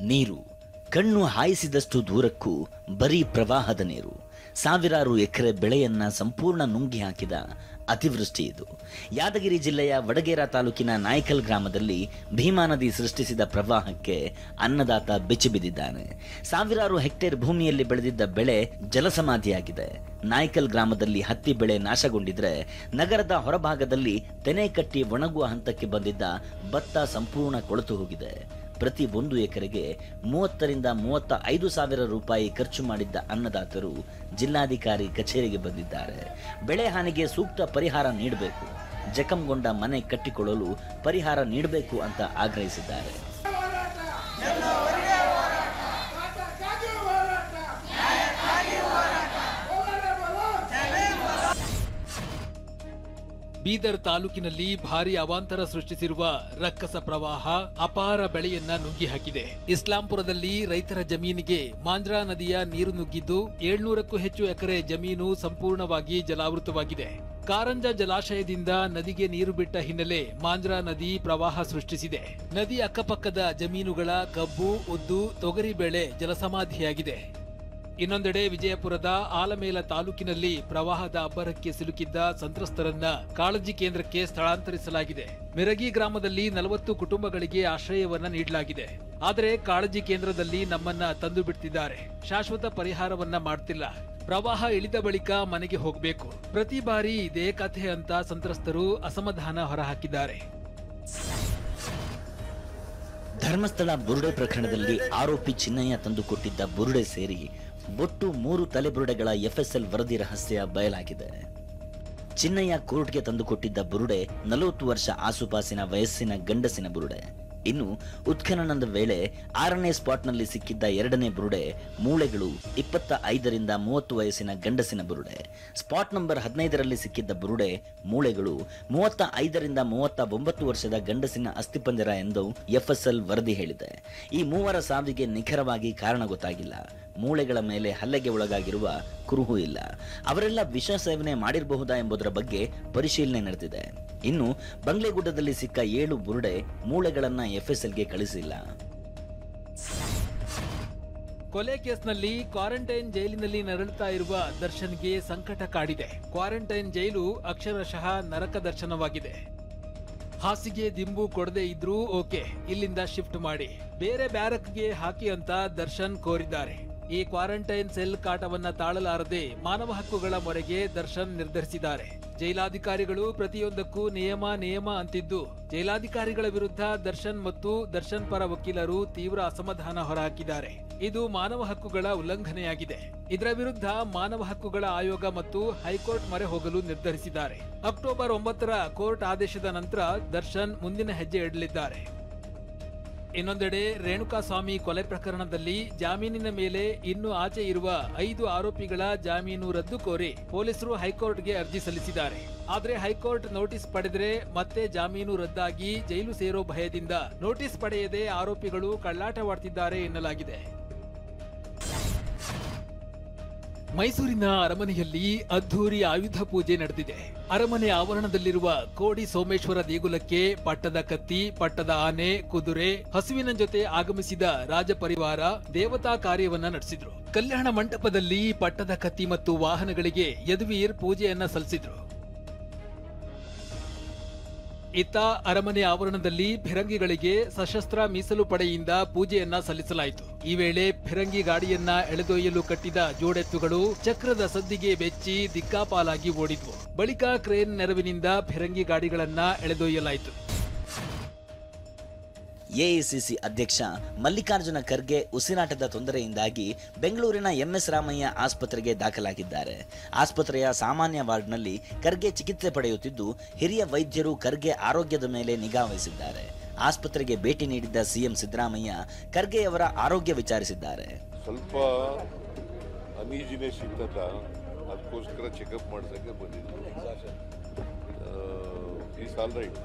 ನೀರು ಕಣ್ಣು ಹಾಯಿಸಿದಷ್ಟು ದೂರಕ್ಕೂ ಬರೀ ಪ್ರವಾಹದ ನೀರು. ಸಾವಿರಾರು ಎಕರೆ ಬೆಳೆಯನ್ನ ಸಂಪೂರ್ಣ ನುಂಗಿ ಹಾಕಿದ ಅತಿವೃಷ್ಟಿ ಇದು. ಯಾದಗಿರಿ ಜಿಲ್ಲೆಯ ವಡಗೇರ ತಾಲೂಕಿನ ನಾಯ್ಕಲ್ ಗ್ರಾಮದಲ್ಲಿ ಭೀಮಾ ನದಿ ಸೃಷ್ಟಿಸಿದ ಪ್ರವಾಹಕ್ಕೆ ಅನ್ನದಾತ ಬೆಚ್ಚಿಬಿದ್ದಿದ್ದಾನೆ. ಸಾವಿರಾರು ಹೆಕ್ಟೇರ್ ಭೂಮಿಯಲ್ಲಿ ಬೆಳೆದಿದ್ದ ಬೆಳೆ ಜಲಸಮಾಧಿಯಾಗಿದೆ. ನಾಯ್ಕಲ್ ಗ್ರಾಮದಲ್ಲಿ ಹತ್ತಿ ಬೆಳೆ ನಾಶಗೊಂಡಿದ್ರೆ, ನಗರದ ಹೊರಭಾಗದಲ್ಲಿ ತೆನೆ ಕಟ್ಟಿ ಒಣಗುವ ಹಂತಕ್ಕೆ ಬಂದಿದ್ದ ಭತ್ತ ಸಂಪೂರ್ಣ ಕೊಳೆತು ಹೋಗಿದೆ. ಪ್ರತಿ 1 ಎಕರೆಗೆ 30 ರಿಂದ 35 ಸಾವಿರ ರೂಪಾಯಿ ಖರ್ಚು ಮಾಡಿದ್ದ ಅನ್ನದಾತರು ಜಿಲ್ಲಾಧಿಕಾರಿ ಕಚೇರಿಗೆ ಬಂದಿದ್ದಾರೆ. ಬೆಳೆ ಹಾನಿಗೆ ಸೂಕ್ತ ಪರಿಹಾರ ನೀಡಬೇಕು, ಜಖಂಗೊಂಡ ಮನೆ ಕಟ್ಟಿಕೊಳ್ಳಲು ಪರಿಹಾರ ನೀಡಬೇಕು ಅಂತ ಆಗ್ರಹಿಸಿದ್ದಾರೆ. ಬೀದರ್ ತಾಲೂಕಿನಲ್ಲಿ ಭಾರಿ ಅವಾಂತರ ಸೃಷ್ಟಿಸಿರುವ ರಕ್ಕಸ ಪ್ರವಾಹ ಅಪಾರ ಬೆಳೆಯನ್ನ ನುಗ್ಗಿ ಹಾಕಿದೆ. ಇಸ್ಲಾಂಪುರದಲ್ಲಿ ರೈತರ ಜಮೀನಿಗೆ ಮಾಂಜ್ರಾ ನದಿಯ ನೀರು ನುಗ್ಗಿದ್ದು 700ಕ್ಕೂ ಹೆಚ್ಚು ಎಕರೆ ಜಮೀನು ಸಂಪೂರ್ಣವಾಗಿ ಜಲಾವೃತವಾಗಿದೆ. ಕಾರಂಜ ಜಲಾಶಯದಿಂದ ನದಿಗೆ ನೀರು ಬಿಟ್ಟ ಹಿನ್ನೆಲೆ ಮಾಂಜ್ರಾ ನದಿ ಪ್ರವಾಹ ಸೃಷ್ಟಿಸಿದೆ. ನದಿ ಅಕ್ಕಪಕ್ಕದ ಜಮೀನುಗಳ ಕಬ್ಬು, ಉದ್ದು, ತೊಗರಿ ಬೆಳೆ ಜಲಸಮಾಧಿಯಾಗಿದೆ. ಇನ್ನೊಂದೆಡೆ ವಿಜಯಪುರದ ಆಲಮೇಲ ತಾಲೂಕಿನಲ್ಲಿ ಪ್ರವಾಹದ ಅಬ್ಬರಕ್ಕೆ ಸಿಲುಕಿದ್ದ ಸಂತ್ರಸ್ತರನ್ನ ಕಾಳಜಿ ಕೇಂದ್ರಕ್ಕೆ ಸ್ಥಳಾಂತರಿಸಲಾಗಿದೆ. ಮಿರಗಿ ಗ್ರಾಮದಲ್ಲಿ 40 ಕುಟುಂಬಗಳಿಗೆ ಆಶ್ರಯವನ್ನ ನೀಡಲಾಗಿದೆ. ಆದರೆ ಕಾಳಜಿ ಕೇಂದ್ರದಲ್ಲಿ ನಮ್ಮನ್ನ ತಂದು ಬಿಡ್ತಿದ್ದಾರೆ, ಶಾಶ್ವತ ಪರಿಹಾರವನ್ನ ಮಾಡ್ತಿಲ್ಲ. ಪ್ರವಾಹ ಇಳಿದ ಬಳಿಕ ಮನೆಗೆ ಹೋಗಬೇಕು. ಪ್ರತಿ ಬಾರಿ ಇದೇ ಕಥೆ ಅಂತ ಸಂತ್ರಸ್ತರು ಅಸಮಾಧಾನ ಹೊರಹಾಕಿದ್ದಾರೆ. ಧರ್ಮಸ್ಥಳ ಬುರುಡೆ ಪ್ರಕರಣದಲ್ಲಿ ಆರೋಪಿ ಚಿನ್ನಯ್ಯ ತಂದುಕೊಟ್ಟಿದ್ದ ಬುರುಡೆ ಸೇರಿ ಒಟ್ಟು 3 ತಲೆಬುರುಡೆಗಳ FSL ವರದಿ ರಹಸ್ಯ ಬಯಲಾಗಿದೆ. ಚಿನ್ನಯ್ಯ ಕೋರ್ಟ್ಗೆ ತಂದುಕೊಟ್ಟಿದ್ದ ಬುರುಡೆ 40 ವರ್ಷ ಆಸುಪಾಸಿನ ವಯಸ್ಸಿನ ಗಂಡಸಿನ ಬುರುಡೆ. ಇನ್ನು ಉತ್ಖನನದ ವೇಳೆ 6ನೇ ಸ್ಪಾಟ್ನಲ್ಲಿ ಸಿಕ್ಕಿದ್ದ 2ನೇ ಬುರುಡೆ ಮೂಳೆಗಳು 25 ರಿಂದ 30 ವಯಸ್ಸಿನ ಗಂಡಸಿನ ಬುರುಡೆ. ಸ್ಪಾಟ್ ನಂಬರ್ 15ರಲ್ಲಿ ಸಿಕ್ಕಿದ್ದ ಬುರುಡೆ ಮೂಳೆಗಳು 35 ರಿಂದ 39 ವರ್ಷದ ಗಂಡಸಿನ ಅಸ್ಥಿಪಂಜರ ಎಂದು FSL ವರದಿ ಹೇಳಿದೆ. ಈ 3 ಸಾವಿಗೆ ನಿಖರವಾಗಿ ಕಾರಣ ಗೊತ್ತಾಗಿಲ್ಲ. ಮೂಳೆಗಳ ಮೇಲೆ ಹಲ್ಲೆಗೆ ಒಳಗಾಗಿರುವ ಕುರುಹು ಇಲ್ಲ. ಅವರೆಲ್ಲ ವಿಷ ಸೇವನೆ ಮಾಡಿರಬಹುದಾ ಎಂಬುದರ ಬಗ್ಗೆ ಪರಿಶೀಲನೆ ನಡೆದಿದೆ. ಇನ್ನು ಬಂಗ್ಲೆಗುಡ್ಡದಲ್ಲಿ ಸಿಕ್ಕ 7 ಬುರುಡೆ ಮೂಳೆಗಳನ್ನ FSLಗೆ ಕಳಿಸಿಲ್ಲ. ಕೊಲೆ ಕೇಸ್ನಲ್ಲಿ ಕ್ವಾರಂಟೈನ್ ಜೈಲಿನಲ್ಲಿ ನರಳುತ್ತಾ ಇರುವ ದರ್ಶನ್ಗೆ ಸಂಕಟ ಕಾಡಿದೆ. ಕ್ವಾರಂಟೈನ್ ಜೈಲು ಅಕ್ಷರಶಃ ನರಕ ದರ್ಶನವಾಗಿದೆ. ಹಾಸಿಗೆ ದಿಂಬು ಕೊಡದೆ ಇದ್ರೂ ಓಕೆ, ಇಲ್ಲಿಂದ ಶಿಫ್ಟ್ ಮಾಡಿ, ಬೇರೆ ಬ್ಯಾರಕ್ಗೆ ಹಾಕಿ ಅಂತ ದರ್ಶನ್ ಕೋರಿದ್ದಾರೆ. ಈ ಕ್ವಾರಂಟೈನ್ ಸೆಲ್ ಕಾಟವನ್ನ ತಾಳಲಾರದೆ ಮಾನವ ಹಕ್ಕುಗಳ ಮೊರೆಗೆ ದರ್ಶನ್ ನಿರ್ಧರಿಸಿದ್ದಾರೆ. ಜೈಲಾಧಿಕಾರಿಗಳು ಪ್ರತಿಯೊಂದಕ್ಕೂ ನಿಯಮ ಅಂತಿದ್ದು, ಜೈಲಾಧಿಕಾರಿಗಳ ವಿರುದ್ಧ ದರ್ಶನ್ ಮತ್ತು ದರ್ಶನ್ ಪರ ವಕೀಲರು ತೀವ್ರ ಅಸಮಾಧಾನ ಹೊರಹಾಕಿದ್ದಾರೆ. ಇದು ಮಾನವ ಹಕ್ಕುಗಳ ಉಲ್ಲಂಘನೆಯಾಗಿದೆ. ಇದರ ವಿರುದ್ಧ ಮಾನವ ಹಕ್ಕುಗಳ ಆಯೋಗ ಮತ್ತು ಹೈಕೋರ್ಟ್ ಮೊರೆ ಹೋಗಲು ನಿರ್ಧರಿಸಿದ್ದಾರೆ. ಅಕ್ಟೋಬರ್ 9ರ ಕೋರ್ಟ್ ಆದೇಶದ ನಂತರ ದರ್ಶನ್ ಮುಂದಿನ ಹೆಜ್ಜೆ ಇಡಲಿದ್ದಾರೆ. ಇನ್ನೊಂದೆಡೆ ರೇಣುಕಾಸ್ವಾಮಿ ಕೊಲೆ ಪ್ರಕರಣದಲ್ಲಿ ಜಾಮೀನಿನ ಮೇಲೆ ಇನ್ನೂ ಆಚೆ ಇರುವ 5 ಆರೋಪಿಗಳ ಜಾಮೀನು ರದ್ದು ಕೋರಿ ಪೊಲೀಸರು ಹೈಕೋರ್ಟ್ಗೆ ಅರ್ಜಿ ಸಲ್ಲಿಸಿದ್ದಾರೆ. ಆದರೆ ಹೈಕೋರ್ಟ್ ನೋಟಿಸ್ ಪಡೆದರೆ ಮತ್ತೆ ಜಾಮೀನು ರದ್ದಾಗಿ ಜೈಲು ಸೇರೋ ಭಯದಿಂದ ನೋಟಿಸ್ ಪಡೆಯದೆ ಆರೋಪಿಗಳು ಕಳ್ಳಾಟವಾಡ್ತಿದ್ದಾರೆ ಎನ್ನಲಾಗಿದೆ. ಮೈಸೂರಿನ ಅರಮನೆಯಲ್ಲಿ ಅದ್ಧೂರಿ ಆಯುಧ ಪೂಜೆ ನಡೆದಿದೆ. ಅರಮನೆ ಆವರಣದಲ್ಲಿರುವ ಕೋಡಿ ಸೋಮೇಶ್ವರ ದೇಗುಲಕ್ಕೆ ಪಟ್ಟದ ಕತ್ತಿ, ಪಟ್ಟದ ಆನೆ, ಕುದುರೆ, ಹಸುವಿನ ಜೊತೆ ಆಗಮಿಸಿದ ರಾಜ ಪರಿವಾರ ದೇವತಾ ಕಾರ್ಯವನ್ನ ನಡೆಸಿದ್ರು. ಕಲ್ಯಾಣ ಮಂಟಪದಲ್ಲಿ ಪಟ್ಟದ ಕತ್ತಿ ಮತ್ತು ವಾಹನಗಳಿಗೆ ಯದುವೀರ್ ಪೂಜೆಯನ್ನ ಸಲ್ಲಿಸಿದ್ರು. ಇತ್ತ ಅರಮನೆ ಆವರಣದಲ್ಲಿ ಫಿರಂಗಿಗಳಿಗೆ ಸಶಸ್ತ್ರ ಮೀಸಲು ಪಡೆಯಿಂದ ಪೂಜೆಯನ್ನ ಸಲ್ಲಿಸಲಾಯಿತು. ಈ ವೇಳೆ ಫಿರಂಗಿ ಗಾಡಿಯನ್ನ ಎಳೆದೊಯ್ಯಲು ಕಟ್ಟಿದ ಜೋಡೆತ್ತುಗಳು ಚಕ್ರದ ಸದ್ದಿಗೆ ಬೆಚ್ಚಿ ದಿಕ್ಕಾಪಾಲಾಗಿ ಓಡಿದ್ವು. ಬಳಿಕ ಕ್ರೇನ್ ನೆರವಿನಿಂದ ಫಿರಂಗಿ ಗಾಡಿಗಳನ್ನ ಎಳೆದೊಯ್ಯಲಾಯಿತು. AICC ಅಧ್ಯಕ್ಷ ಮಲ್ಲಿಕಾರ್ಜುನ ಖರ್ಗೆ ಉಸಿರಾಟದ ತೊಂದರೆಯಿಂದಾಗಿ ಬೆಂಗಳೂರಿನ MS ರಾಮಯ್ಯ ಆಸ್ಪತ್ರೆಗೆ ದಾಖಲಾಗಿದ್ದಾರೆ. ಆಸ್ಪತ್ರೆಯ ಸಾಮಾನ್ಯ ವಾರ್ಡ್ನಲ್ಲಿ ಖರ್ಗೆ ಚಿಕಿತ್ಸೆ ಪಡೆಯುತ್ತಿದ್ದು, ಹಿರಿಯ ವೈದ್ಯರು ಖರ್ಗೆ ಆರೋಗ್ಯದ ಮೇಲೆ ನಿಗಾ ವಹಿಸಿದ್ದಾರೆ. ಆಸ್ಪತ್ರೆಗೆ ಭೇಟಿ ನೀಡಿದ್ದ CM ಸಿದ್ದರಾಮಯ್ಯ ಖರ್ಗೆಯವರ ಆರೋಗ್ಯ ವಿಚಾರಿಸಿದ್ದಾರೆ. ಸ್ವಲ್ಪ ಅನೀಜಿನೆಸ್ ಇತ್ತಲ್ಲ, ಅದಕ್ಕೋಸ್ಕರ ಚೆಕಪ್ ಮಾಡಿಸಕ್ಕೆ ಬಂದಿದ್ದು. Is all right,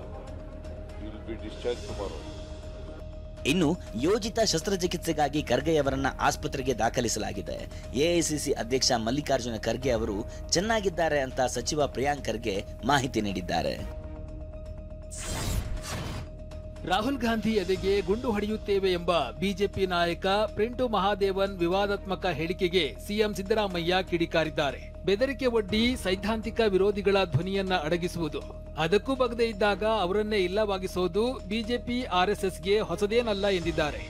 you will be discharge tomorrow. ಇನ್ನು ಯೋಜಿತ ಶಸ್ತ್ರಚಿಕಿತ್ಸೆಗಾಗಿ ಖರ್ಗೆಯವರನ್ನ ಆಸ್ಪತ್ರೆಗೆ ದಾಖಲಿಸಲಾಗಿದೆ. AICC ಅಧ್ಯಕ್ಷ ಮಲ್ಲಿಕಾರ್ಜುನ ಖರ್ಗೆ ಅವರು ಚೆನ್ನಾಗಿದ್ದಾರೆ ಅಂತ ಸಚಿವ ಪ್ರಿಯಾಂಕ್ ಖರ್ಗೆ ಮಾಹಿತಿ ನೀಡಿದ್ದಾರೆ. ರಾಹುಲ್ ಗಾಂಧಿ ಎದೆಗೆ ಗುಂಡು ಹೊಡೆಯುತ್ತೇವೆ ಎಂಬ ಬಿಜೆಪಿ ನಾಯಕ ಪ್ರಿಂಟು ಮಹಾದೇವನ್ ವಿವಾದಾತ್ಮಕ ಹೇಳಿಕೆಗೆ ಸಿಎಂ ಸಿದ್ದರಾಮಯ್ಯ ಕಿಡಿಕಾರಿದ್ದಾರೆ. ಬೆದರಿಕೆ ಒಡ್ಡಿ ಸೈದ್ಧಾಂತಿಕ ವಿರೋಧಿಗಳ ಧ್ವನಿಯನ್ನ ಅಡಗಿಸುವುದು, ಅದಕ್ಕೂ ಬಗದೇ ಇದ್ದಾಗ ಅವರನ್ನೇ ಇಲ್ಲವಾಗಿಸೋದು ಬಿಜೆಪಿ ಆರ್ಎಸ್ಎಸ್ಗೆ ಹೊಸದೇನಲ್ಲ ಎಂದಿದ್ದಾರೆ.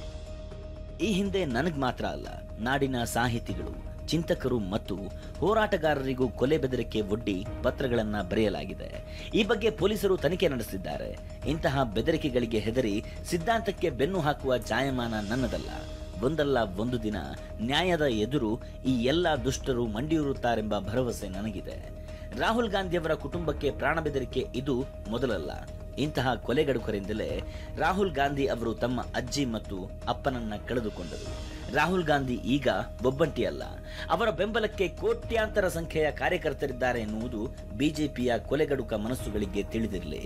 ಈ ಹಿಂದೆ ನನಗ್ ಮಾತ್ರ ಅಲ್ಲ, ನಾಡಿನ ಸಾಹಿತಿಗಳು, ಚಿಂತಕರು ಮತ್ತು ಹೋರಾಟಗಾರರಿಗೂ ಕೊಲೆ ಬೆದರಿಕೆ ಒಡ್ಡಿ ಪತ್ರಗಳನ್ನ ಬರೆಯಲಾಗಿದೆ. ಈ ಬಗ್ಗೆ ಪೊಲೀಸರು ತನಿಖೆ ನಡೆಸಿದ್ದಾರೆ. ಇಂತಹ ಬೆದರಿಕೆಗಳಿಗೆ ಹೆದರಿ ಸಿದ್ಧಾಂತಕ್ಕೆ ಬೆನ್ನು ಹಾಕುವ ಜಾಯಮಾನ ನನ್ನದಲ್ಲ. ಒಂದಲ್ಲ ಒಂದು ದಿನ ನ್ಯಾಯದ ಎದುರು ಈ ಎಲ್ಲ ದುಷ್ಟರು ಮಂಡಿಯೂರುತ್ತಾರೆಂಬ ಭರವಸೆ ನನಗಿದೆ. ರಾಹುಲ್ ಗಾಂಧಿಯವರ ಕುಟುಂಬಕ್ಕೆ ಪ್ರಾಣ ಬೆದರಿಕೆ ಇದು ಮೊದಲಲ್ಲ. ಇಂತಹ ಕೊಲೆಗಡುಕರಿಂದಲೇ ರಾಹುಲ್ ಗಾಂಧಿ ಅವರು ತಮ್ಮ ಅಜ್ಜಿ ಮತ್ತು ಅಪ್ಪನನ್ನ ಕಳೆದುಕೊಂಡರು. ರಾಹುಲ್ ಗಾಂಧಿ ಈಗ ಒಬ್ಬಂಟಿ ಅಲ್ಲ, ಅವರ ಬೆಂಬಲಕ್ಕೆ ಕೋಟ್ಯಾಂತರ ಸಂಖ್ಯೆಯ ಕಾರ್ಯಕರ್ತರಿದ್ದಾರೆ ಎನ್ನುವುದು ಬಿಜೆಪಿಯ ಕೊಲೆಗಡುಕ ಮನಸ್ಸುಗಳಿಗೆ ತಿಳಿದಿರಲಿ.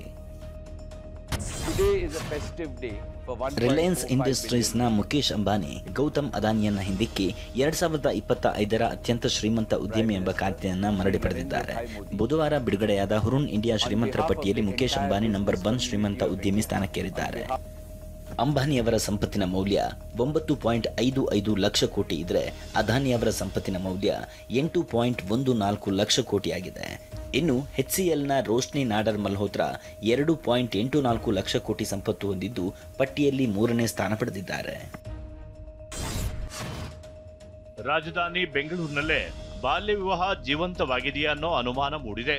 ರಿಲಯನ್ಸ್ ಇಂಡಸ್ಟ್ರೀಸ್ನ ಮುಖೇಶ್ ಅಂಬಾನಿ ಗೌತಮ್ ಅದಾನಿಯನ್ನ ಹಿಂದಿಕ್ಕಿ 2025ರ ಅತ್ಯಂತ ಶ್ರೀಮಂತ ಉದ್ಯಮಿ ಎಂಬ ಖ್ಯಾತಿಯನ್ನ ಮರಳಿ ಪಡೆದಿದ್ದಾರೆ. ಬುಧವಾರ ಬಿಡುಗಡೆಯಾದ ಹುರುನ್ ಇಂಡಿಯಾ ಶ್ರೀಮಂತರ ಪಟ್ಟಿಯಲ್ಲಿ ಮುಖೇಶ್ ಅಂಬಾನಿ ನಂಬರ್ 1 ಶ್ರೀಮಂತ ಉದ್ಯಮಿ ಸ್ಥಾನಕ್ಕೇರಿದ್ದಾರೆ. ಅಂಬಾನಿಯವರ ಸಂಪತ್ತಿನ ಮೌಲ್ಯ 9.55 ಲಕ್ಷ ಕೋಟಿ ಇದ್ರೆ ಅದಾನಿಯವರ ಸಂಪತ್ತಿನ ಮೌಲ್ಯ 8.14 ಲಕ್ಷ ಕೋಟಿಯಾಗಿದೆ. ಇನ್ನು HCLನ ರೋಶ್ನಿ ನಾಡರ್ ಮಲ್ಹೋತ್ರಾ 2.84 ಲಕ್ಷ ಕೋಟಿ ಸಂಪತ್ತು ಹೊಂದಿದ್ದು ಪಟ್ಟಿಯಲ್ಲಿ 3ನೇ ಸ್ಥಾನ ಪಡೆದಿದ್ದಾರೆ. ರಾಜಧಾನಿ ಬೆಂಗಳೂರಿನಲ್ಲೇ ಬಾಲ್ಯ ವಿವಾಹ ಜೀವಂತವಾಗಿದೆಯಾ ಅನ್ನೋ ಅನುಮಾನ ಮೂಡಿದೆ.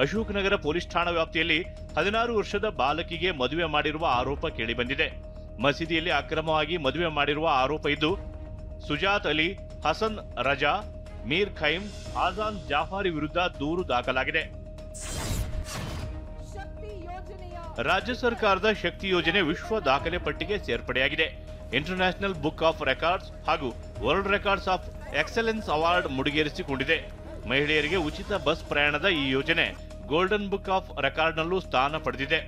ಅಶೋಕ್ ನಗರ ಪೊಲೀಸ್ ಠಾಣಾ ವ್ಯಾಪ್ತಿಯಲ್ಲಿ 16 ವರ್ಷದ ಬಾಲಕಿಗೆ ಮದುವೆ ಮಾಡಿರುವ ಆರೋಪ ಕೇಳಿಬಂದಿದೆ. ಮಸೀದಿಯಲ್ಲಿ ಅಕ್ರಮವಾಗಿ ಮದುವೆ ಮಾಡಿರುವ ಆರೋಪ ಇದ್ದು, ಸುಜಾತ್ ಅಲಿ, ಹಸನ್ ರಜಾ, ಮೀರ್ ಖೈಮ್, ಆಜಾನ್ ಜಾಫಾರಿ ವಿರುದ್ಧ ದೂರು ದಾಖಲಾಗಿದೆ. ರಾಜ್ಯ ಸರ್ಕಾರದ ಶಕ್ತಿ ಯೋಜನೆ ವಿಶ್ವ ದಾಖಲೆ ಪಟ್ಟಿಗೆ ಸೇರ್ಪಡೆಯಾಗಿದೆ. ಇಂಟರ್ನ್ಯಾಷನಲ್ ಬುಕ್ ಆಫ್ ರೆಕಾರ್ಡ್ಸ್ ಹಾಗೂ world records of excellence award ಮುಡಿಗೇರಿಸಿಕೊಂಡಿದೆ. ಮಹಿಳೆಯರಿಗೆ ಉಚಿತ ಬಸ್ ಪ್ರಯಾಣದ ಈ ಯೋಜನೆ ಗೋಲ್ಡನ್ ಬುಕ್ ಆಫ್ ರೆಕಾರ್ಡ್ನಲ್ಲೂ ಸ್ಥಾನ ಪಡೆದಿದೆ.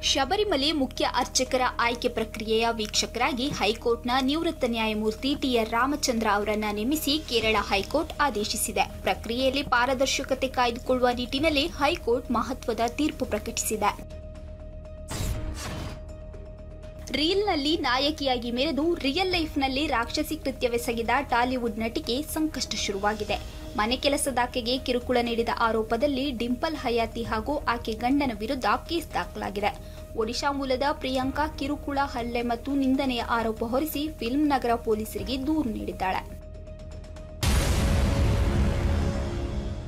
ಶಬರಿಮಲೆ ಮುಖ್ಯ ಅರ್ಚಕರ ಆಯ್ಕೆ ಪ್ರಕ್ರಿಯೆಯ ವೀಕ್ಷಕರಾಗಿ ಹೈಕೋರ್ಟ್ನ ನಿವೃತ್ತ ನ್ಯಾಯಮೂರ್ತಿ ಟಿಆರ್ ರಾಮಚಂದ್ರ ಅವರನ್ನ ನೇಮಿಸಿ ಕೇರಳ ಹೈಕೋರ್ಟ್ ಆದೇಶಿಸಿದೆ. ಪ್ರಕ್ರಿಯೆಯಲ್ಲಿ ಪಾರದರ್ಶಕತೆ ಕಾಯ್ದುಕೊಳ್ಳುವ ನಿಟ್ಟಿನಲ್ಲಿ ಹೈಕೋರ್ಟ್ ಮಹತ್ವದ ತೀರ್ಪು ಪ್ರಕಟಿಸಿದೆ. ರೀಲ್ನಲ್ಲಿ ನಾಯಕಿಯಾಗಿ ಮೆರೆದು ರಿಯಲ್ ಲೈಫ್ನಲ್ಲಿ ರಾಕ್ಷಸಿ ಕೃತ್ಯವೆಸಗಿದ ಟಾಲಿವುಡ್ ನಟಿಗೆ ಸಂಕಷ್ಟ ಶುರುವಾಗಿದೆ. ಮನೆ ಕೆಲಸದಾಕೆಗೆ ಕಿರುಕುಳ ನೀಡಿದ ಆರೋಪದಲ್ಲಿ ಡಿಂಪಲ್ ಹಯಾತಿ ಹಾಗೂ ಆಕೆ ಗಂಡನ ವಿರುದ್ಧ ಕೇಸ್ ದಾಖಲಾಗಿದೆ. ಒಡಿಶಾ ಮೂಲದ ಪ್ರಿಯಾಂಕಾ ಕಿರುಕುಳ, ಹಲ್ಲೆ ಮತ್ತು ನಿಂದನೆಯ ಆರೋಪ ಹೊರಿಸಿ ಫಿಲ್ಮ್ ನಗರ ಪೊಲೀಸರಿಗೆ ದೂರು ನೀಡಿದ್ದಾಳೆ.